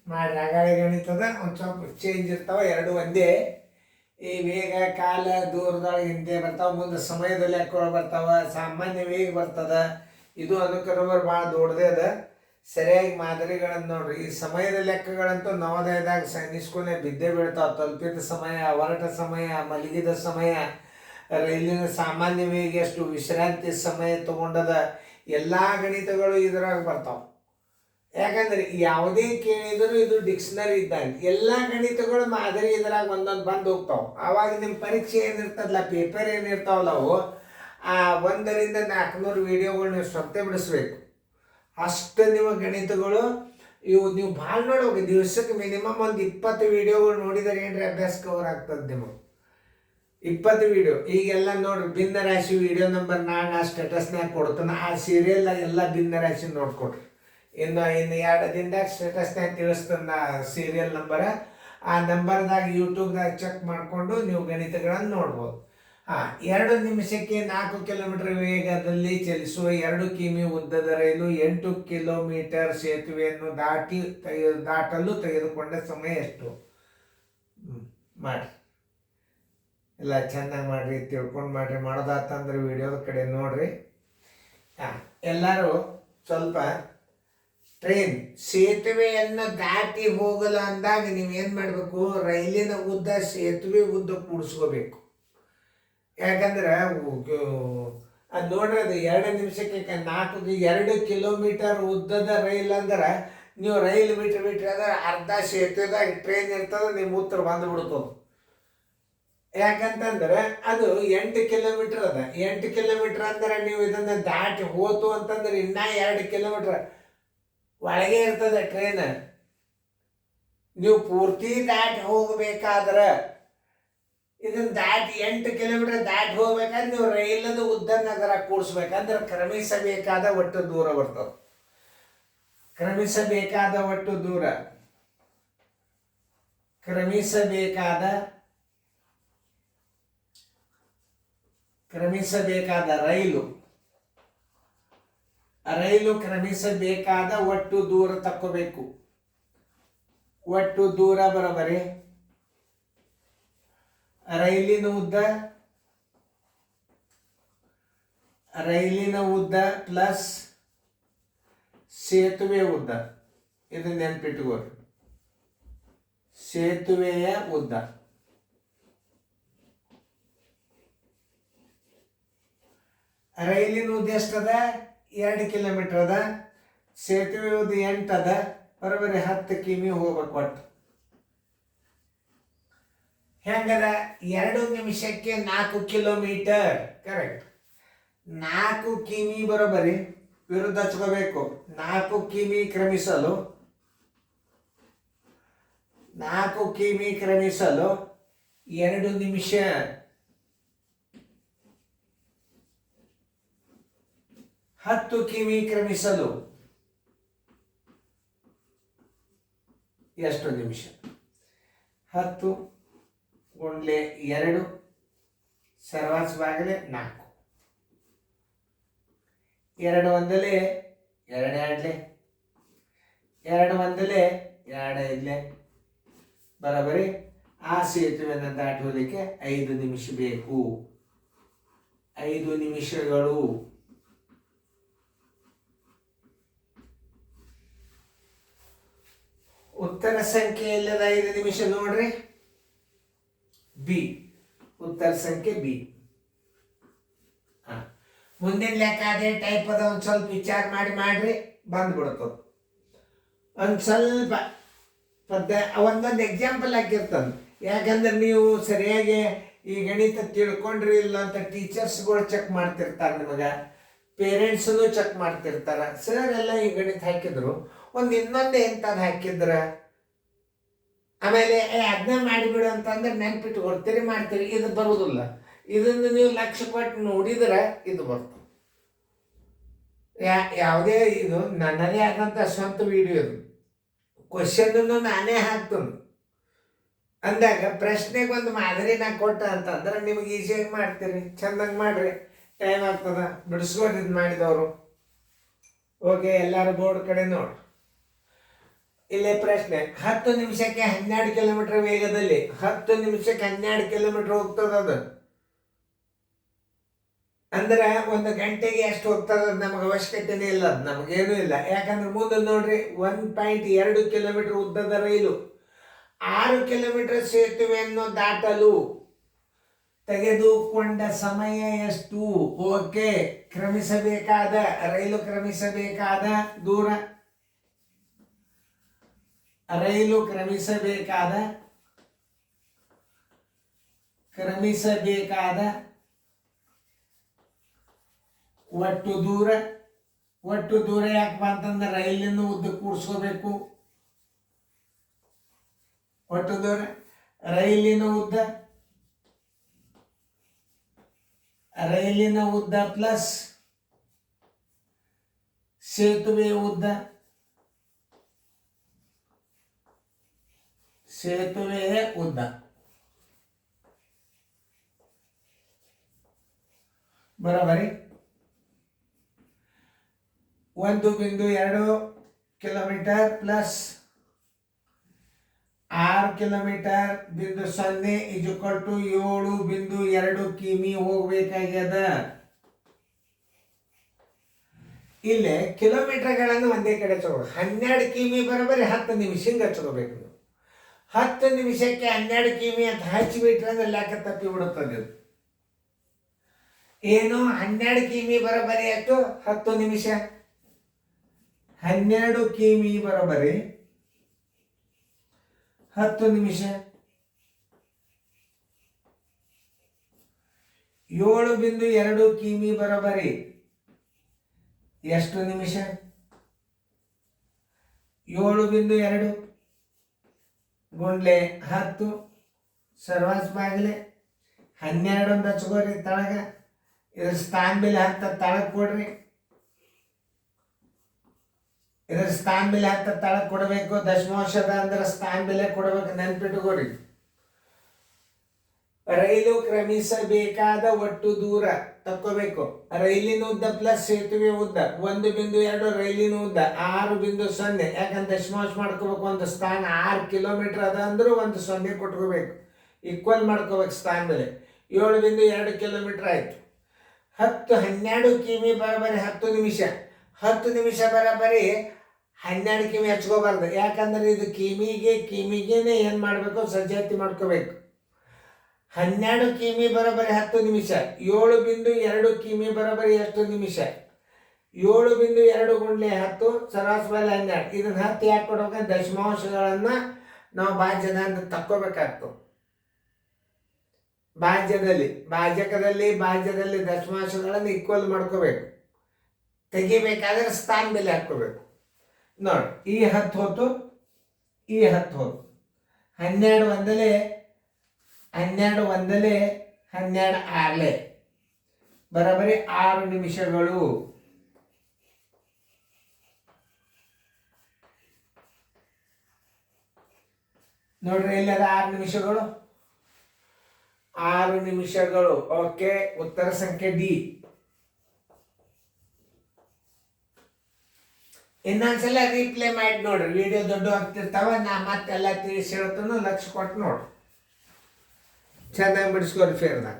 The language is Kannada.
ಮಾಡ್ರಿ. ಆಗಾಳೆ ಗಣಿತದ ಒಂದು ಸ್ವಲ್ಪ ಚೇಂಜ್ ಇರ್ತಾವ, ಎರಡು ಒಂದೇ. ಈ ವೇಗ ಕಾಲ ದೂರದೊಳಗೆ ಹಿಂದೆ ಬರ್ತಾವ, ಮುಂದೆ ಸಮಯದ ಲೆಕ್ಕಗಳು ಬರ್ತಾವ, ಸಾಮಾನ್ಯ ವೇಗ ಬರ್ತದ. ಇದು ಅನುಕ್ರಮ ಭಾಳ ದೊಡ್ಡದೇ ಅದ. ಸರಿಯಾಗಿ ಮಾದರಿಗಳನ್ನು ನೋಡ್ರಿ. ಈ ಸಮಯದ ಲೆಕ್ಕಗಳಂತೂ ನವೋದಯದಾಗ ಸೈನಿಸ್ಕೊನೆ ಬಿದ್ದೇ ಬೀಳ್ತಾವ. ತಲುಪಿದ ಸಮಯ, ಹೊರಟ ಸಮಯ, ಮಲಗಿದ ಸಮಯ, ರೈಲಿನ ಸಾಮಾನ್ಯ ವೇಗ ಎಷ್ಟು, ವಿಶ್ರಾಂತಿ ಸಮಯ ತಗೊಂಡದ, ಎಲ್ಲ ಗಣಿತಗಳು ಇದ್ರಾಗ ಬರ್ತಾವ. ಯಾಕಂದ್ರೆ ಯಾವುದೇ ಕೇಳಿದ್ರು ಇದು ಡಿಕ್ಷನರಿ ಇದ್ದಂಗೆ. ಎಲ್ಲ ಗಣಿತಗಳು ಮಾದರಿ ಇದ್ರಾಗ ಒಂದೊಂದು ಬಂದು ಹೋಗ್ತಾವೆ. ಆವಾಗ ನಿಮ್ಮ ಪರೀಕ್ಷೆ ಏನಿರ್ತದಲ್ಲ, ಪೇಪರ್ ಏನಿರ್ತಾವಲ್ಲ, ಅವು 100ರಿಂದ 400 ವಿಡಿಯೋಗಳು ನೀವು ಸ್ವತ್ತೇ ಬಿಡಿಸ್ಬೇಕು. ಅಷ್ಟು ನಿಮ್ಮ ಗಣಿತಗಳು ಇವು ನೀವು ಭಾಳ ನೋಡ್ಬೇಕು. ದಿವಸಕ್ಕೆ ಮಿನಿಮಮ್ ಒಂದು 20 ವಿಡಿಯೋಗಳು ನೋಡಿದರೆ ಏನ್ರಿ ಅಭ್ಯಾಸ ಕವರ್ ಆಗ್ತದೆ ನಿಮಗೆ. 20 ವಿಡಿಯೋ. ಈಗೆಲ್ಲ ನೋಡ್ರಿ, ಭಿನ್ನ ರಾಶಿ ವಿಡಿಯೋ ನಂಬರ್ ನಾನು ಆ ಸ್ಟೇಟಸ್ನಾಗ ಕೊಡ್ತಾನೆ. ಆ ಸೀರಿಯಲ್ನಾಗ ಎಲ್ಲ ಭಿನ್ನ ರಾಶಿ ನೋಡ್ಕೊಡ್ರಿ. ಇನ್ನು 2 ದಿನದಾಗ ಸ್ಟೇಟಸ್ನಾಗ ತಿಳಿಸ್ತಾನೆ ಸೀರಿಯಲ್ ನಂಬರ. ಆ ನಂಬರ್ದಾಗ ಯೂಟ್ಯೂಬ್ದಾಗ ಚೆಕ್ ಮಾಡಿಕೊಂಡು ನೀವು ಗಣಿತಗಳನ್ನು ನೋಡ್ಬೋದು. 2 ನಿಮಿಷಕ್ಕೆ 4 ಕಿಲೋಮೀಟರ್ ವೇಗದಲ್ಲಿ ಚಲಿಸುವ 2 ಕಿಮಿ ಉದ್ದದ ರೈಲು 8 ಕಿಲೋಮೀಟರ್ ಸೇತುವೆಯನ್ನು ದಾಟಲು ತೆಗೆದುಕೊಂಡ ಸಮಯ ಎಷ್ಟು? ಮಾಡಿ. ಎಲ್ಲ ಚೆನ್ನಾಗಿ ಮಾಡಿರಿ, ತಿಳ್ಕೊಂಡು ಮಾಡಿರಿ. ಮಾಡೋದಾತಂದ್ರೆ ವಿಡಿಯೋದ ಕಡೆ ನೋಡ್ರಿ. ಎಲ್ಲರೂ ಸ್ವಲ್ಪ ಟ್ರೈನ್ ಸೇತುವೆಯನ್ನು ದಾಟಿ ಹೋಗಲ್ಲ ಅಂದಾಗ ನೀವೇನು ಮಾಡಬೇಕು, ರೈಲಿನ ಉದ್ದ ಸೇತುವೆ ಉದ್ದ ಕೂಡಿಸ್ಕೋಬೇಕು. ಯಾಕಂದ್ರೆ ಅದು ನೋಡ್ರಿ, ಅದು 2 ನಿಮಿಷಕ್ಕೆ 2 ಕಿಲೋಮೀಟರ್ ಉದ್ದದ ರೈಲ್ ಅಂದ್ರೆ ನೀವು ರೈಲ್ ಬಿಟ್ರಿ ಅಂದ್ರೆ ಅರ್ಧ ಸೇತುವೆದಾಗ ಟ್ರೈನ್ ಇರ್ತದೆ, ನಿಮ್ಮ ಉತ್ತರ ಬಂದುಬಿಡ್ತದೆ. ಯಾಕಂತಂದ್ರೆ ಅದು 8 ಕಿಲೋಮೀಟರ್ ಅದ. 8 ಕಿಲೋಮೀಟರ್ ಅಂದ್ರೆ ನೀವು ಇದನ್ನು ದಾಟಿ ಹೋತು ಅಂತಂದ್ರೆ ಇನ್ನೂ 2 ಕಿಲೋಮೀಟರ್ ಒಳಗೆ ಇರ್ತದೆ ಟ್ರೈನ್. ನೀವು ಪೂರ್ತಿ ದಾಟಿ ಹೋಗಬೇಕಾದ್ರೆ, ಇದನ್ನ ದಾಟಿ 8 ಕಿಲೋಮೀಟರ್ ದಾಟಿ ಹೋಗ್ಬೇಕಾದ್ರೆ ನೀವು ರೈಲದ ಉದ್ದನ್ನ ಅದರ ಕೂಡಿಸ್ಬೇಕಂದ್ರೆ ಕ್ರಮಿಸಬೇಕಾದ ಒಟ್ಟು ದೂರ ಬರ್ತದೆ. ಕ್ರಮಿಸಬೇಕಾದ ಒಟ್ಟು ದೂರ, ಕ್ರಮಿಸಬೇಕಾದ ರೈಲು ಕ್ರಮಿಸಬೇಕಾದ ಒಟ್ಟು ದೂರ ತಕ್ಕೋಬೇಕು. ಒಟ್ಟು ದೂರ ಬರೋಬರಿ ರೈಲಿನ ಉದ್ದ ಪ್ಲಸ್ ಸೇತುವೆ ಉದ್ದ. ಇದನ್ನ ನೆನ್ಪಿಟ್ಕೋರಿ, ಸೇತುವೆಯ ಉದ್ದ. ರೈಲಿನ ಉದ್ದ ಎಷ್ಟದ? 2 ಕಿಲೋಮೀಟರ್ ಅದ. ಸೇತುವೆ ಉದ್ದ 8 ಅದ. ಬರೋಬರಿ 10 ಕಿಮಿ ಹೋಗ್ಬೇಕು ಒಟ್ಟು. ಹೆಂಗದ? 2 ನಿಮಿಷಕ್ಕೆ 4 ಕಿಲೋಮೀಟರ್. ಕರೆಕ್ಟ್. 4 ಕಿಮಿ ಬರೋಬರಿ ವಿರುದ್ಧ ಹಚ್ಕೋಬೇಕು. 4 ಕಿಮಿ ಕ್ರಮಿಸಲು 2 ನಿಮಿಷ. 10 ಕಿಮಿ ಕ್ರಮಿಸಲು ಎಷ್ಟು ನಿಮಿಷ? 10 ಗುಂಡ್ಲೆ 2 ಸರ್ವಾಸ್ ಬಾಗಲೆ 4. 2 ಒಂದಲೇ 2 ಎರಡ್ಲೆ 2 ಒಂದಲೇ 2 ಐದ್ಲೆ ಬರೋಬರಿ. ಆ ಸೇತುವೆಯನ್ನು ದಾಟುವುದಕ್ಕೆ 5 ನಿಮಿಷ ಬೇಕು. 5 ನಿಮಿಷಗಳು. ಉತ್ತರ ಸಂಖ್ಯೆ ಎಲ್ಲದ 5 ನಿಮಿಷ ನೋಡ್ರಿ. ಬಿ. ಉತ್ತರ ಸಂಖ್ಯೆ ಬಿ. ಮುಂದಿನ ಲೆಕ್ಕ ಅದೇ ಟೈಪ್ ಅದ. ಒಂದು ಸ್ವಲ್ಪ ವಿಚಾರ ಮಾಡ್ರಿ, ಬಂದ್ಬಿಡ್ತದೆ. ಒಂದು ಸ್ವಲ್ಪ ಒಂದೊಂದು ಎಕ್ಸಾಂಪಲ್ ಹಾಕಿರ್ತದೆ. ಯಾಕಂದ್ರೆ ನೀವು ಸರಿಯಾಗಿ ಈ ಗಣಿತ ತಿಳ್ಕೊಂಡ್ರಿ ಇಲ್ಲ ಅಂತ ಟೀಚರ್ಸ್ಗಳು ಚೆಕ್ ಮಾಡ್ತಿರ್ತಾರೆ, ನಿಮಗೆ ಪೇರೆಂಟ್ಸನ್ನು ಚೆಕ್ ಮಾಡ್ತಿರ್ತಾರೆ. ಸರ್ ಎಲ್ಲ ಈ ಗಣಿತ ಹಾಕಿದ್ರು, ಇನ್ನೊಂದೇ ಎಂಥದ್ದು ಹಾಕಿದ್ರ, ಆಮೇಲೆ ಅದನ್ನ ಮಾಡಿಬಿಡು ಅಂತಂದ್ರೆ ನೆನ್ಪಿಟ್ಟು ಕೊಡ್ತೀರಿ, ಮಾಡ್ತೀರಿ. ಇದು ಬರುವುದಿಲ್ಲ. ಇದನ್ನು ನೀವು ಲಕ್ಷ್ಯ ಕೊಟ್ಟು ನೋಡಿದ್ರೆ ಇದು ಬರ್ತದೆ. ಯಾವುದೇ ಇದು ನನ್ನದೇ ಆದಂಥ ಸ್ವಂತ ವಿಡಿಯೋ. ಇದು ಕ್ವಶನನ್ನು ನಾನೇ ಹಾಕ್ತೀನಿ ಅಂದಾಗ ಪ್ರಶ್ನೆಗೆ ಒಂದು ಮಾದರಿ ನಾ ಕೊಟ್ಟ ಅಂತಂದ್ರೆ ನಿಮಗೆ ಈಸಿಯಾಗಿ ಮಾಡ್ತೀರಿ. ಚೆಂದಾಗಿ ಮಾಡ್ರಿ, ಟೈಮ್ ಆಗ್ತದ. ಬಿಡಿಸ್ಕೊಂಡು ಇದು ಮಾಡಿದವರು. ಓಕೆ, ಎಲ್ಲರೂ ಬೋರ್ಡ್ ಕಡೆ ನೋಡ್ರಿ. ಇಲ್ಲೇ ಪ್ರಶ್ನೆ, 10 ನಿಮಿಷಕ್ಕೆ 12 ಕಿಲೋಮೀಟರ್ ವೇಗದಲ್ಲಿ 10 ನಿಮಿಷಕ್ಕೆ 12 ಕಿಲೋಮೀಟರ್ ಹೋಗ್ತದ ಅದು. ಅಂದ್ರೆ 1 ಗಂಟೆಗೆ ಎಷ್ಟು ಹೋಗ್ತದ ನಮಗೆ ಅವಶ್ಯಕತೆನೇ ಇಲ್ಲ, ಅದು ನಮಗೇನೂ ಇಲ್ಲ. ಯಾಕಂದ್ರೆ ಮುಂದೆ ನೋಡ್ರಿ 1.2 ಕಿಲೋಮೀಟರ್ ಉದ್ದದ ರೈಲು 6 ಕಿಲೋಮೀಟರ್ ಸೇತುವೆಯನ್ನು ದಾಟಲು ತೆಗೆದುಕೊಂಡ ಸಮಯ ಎಷ್ಟು? ಓಕೆ, ರೈಲು ಕ್ರಮಿಸಬೇಕಾದ ದೂರ, ರೈಲು ಕ್ರಮಿಸಬೇಕಾದ ಒಟ್ಟು ದೂರ ಯಾಕಪ್ಪ ಅಂತಂದ್ರೆ ರೈಲಿನ ಉದ್ದ ಕೂಡಿಸ್ಕೋಬೇಕು. ಒಟ್ಟು ದೂರ ರೈಲಿನ ಉದ್ದ ಪ್ಲಸ್ ಸೇತುವೆ ಉದ್ದ. ಬರೋಬರಿ. 1.2 ಕಿಲೋಮೀಟರ್ ಪ್ಲಸ್ 6 ಕಿಲೋಮೀಟರ್ ಬಿಂದು 0 = 7.2 ಕಿಮಿ ಹೋಗ್ಬೇಕಾಗ್ಯದ. ಇಲ್ಲೇ ಕಿಲೋಮೀಟರ್ಗಳನ್ನು ಒಂದೇ ಕಡೆ ತಗೋಬೇಕು. 12 ಕಿಮಿ ಬರೋಬರಿ 10 ನಿಮಿಷ ಹಿಂಗೆ ಹಚ್ಕೋಬೇಕು. 10 ನಿಮಿಷಕ್ಕೆ 12 ಕಿಮಿ ಅಂತ ಹಚ್ಚಿಬಿಟ್ರೆ ಅಂದ್ರೆ ಲೆಕ್ಕ ತಪ್ಪಿ ಬಿಡುತ್ತದೆ. ಏನು 12 ಕಿಮಿ ಬರೋಬರಿ ಎಷ್ಟು? 10 ನಿಮಿಷ. 12 ಕಿಮಿ ಬರೋಬರಿ 10 ನಿಮಿಷ. 7.2 ಕಿಮಿ ಬರೋಬರಿ ಎಷ್ಟು ನಿಮಿಷ? 7.2 ಗುಂಡ್ಲೆ 10 ಸರ್ವಾಸ್ ಬಾಗಿಲೆ 12 ಒಂದು ಹಚ್ಕೋರಿ ತಳಗ. ಇದ್ರ ಸ್ಥಾನ ಬೆಲೆ 10 ತಳಗ ಕೊಡ್ರಿ. ಕೊಡಬೇಕು. ದಶಮಾಂಶದ ಅಂದ್ರೆ ಸ್ಥಾನ ಬೆಲೆ ಕೊಡಬೇಕು, ನೆನ್ಪಿಟ್ಟುಕೋರಿ. ರೈಲು ಕ್ರಮಿಸಬೇಕಾದ ಒಟ್ಟು ದೂರ ತಕ್ಕೋಬೇಕು. ರೈಲಿನ ಉದ್ದ ಪ್ಲಸ್ ಸೇತುವೆ ಉದ್ದ 1.2 ರೈಲಿನ ಉದ್ದ 6.0. ಯಾಕಂದ್ರೆ ದಶಮಾಂಶ ಮಾಡ್ಕೋಬೇಕು. ಒಂದು ಸ್ಥಾನ 6 ಕಿಲೋಮೀಟರ್ ಅದ ಅಂದ್ರೆ 1 0 ಕೊಟ್ಕೋಬೇಕು, ಈಕ್ವಲ್ ಮಾಡ್ಕೋಬೇಕು ಸ್ಥಾನ ಬೆಲೆ. 7.2 ಕಿಲೋಮೀಟರ್ ಆಯ್ತು. 12 ಕಿಮಿ ಬರೋಬರಿ 10 ನಿಮಿಷ. 10 ನಿಮಿಷ ಬರೋಬರಿ 12 ಕಿಮಿ ಹಚ್ಕೋಬಾರ್ದು. ಯಾಕಂದ್ರೆ ಇದು ಕಿಮಿಗೇನೆ ಏನ್ ಮಾಡ್ಬೇಕು? ಸಜ್ಜಾತಿ ಮಾಡ್ಕೋಬೇಕು. 12 ಕಿಮಿ ಬರೋಬರಿ 10 ನಿಮಿಷ. 7.2 ಕಿಮಿ ಬರೋಬರಿ ಎಷ್ಟು ನಿಮಿಷ? 7.2 ಗುಂಡ್ಲೆ 10 ಸರಾಸರಿ ಬೆಲೆ 12. ಇದನ್ನ 10 ಯಾಕೆ ಕೊಡ್ಬೇಕಂದ್ರೆ ದಶಮಾಂಶಗಳನ್ನ ನಾವು ಭಾಜ್ಯದ ಅಂತ ತಕ್ಕೋಬೇಕಾಗ್ತದೆ. ಭಾಜ್ಯದಲ್ಲಿ ದಶಮಾಂಶಗಳನ್ನು ಈಕ್ವಲ್ ಮಾಡ್ಕೋಬೇಕು. ತೆಗಿಬೇಕಾದ್ರೆ ಸ್ಥಾನ ಬೆಲೆ ಹಾಕೋಬೇಕು. ನೋಡಿ, ಈ 10 ಹೋತು, ಈ 10 ಹೋತು. 12 ಒಂದಲೇ 12 ಆರ್ಲೆ ಬರೋಬರಿ 6 ನಿಮಿಷಗಳು. ನೋಡ್ರಿ, ಇಲ್ಲದ 6 ನಿಮಿಷಗಳು. ಓಕೆ, ಉತ್ತರ ಸಂಖ್ಯೆ ಡಿ. ಇನ್ನೊಂದ್ಸಲ ರೀಪ್ಲೇ ಮಾಡಿ ನೋಡ್ರಿ. ವಿಡಿಯೋ ದೊಡ್ಡ ಆಗ್ತಿರ್ತಾವ, ನಾ ಮತ್ತೆಲ್ಲ ತಿಳಿಸಿ ಹೇಳ್ತಾನು, ಲಕ್ಷ ಕೊಟ್ಟು ನೋಡ್ರಿ. ಚೆನ್ನಾಗಿ ಬಿಡಿಸ್ಕೊರಿ ಫೇರ್ದಾಗ.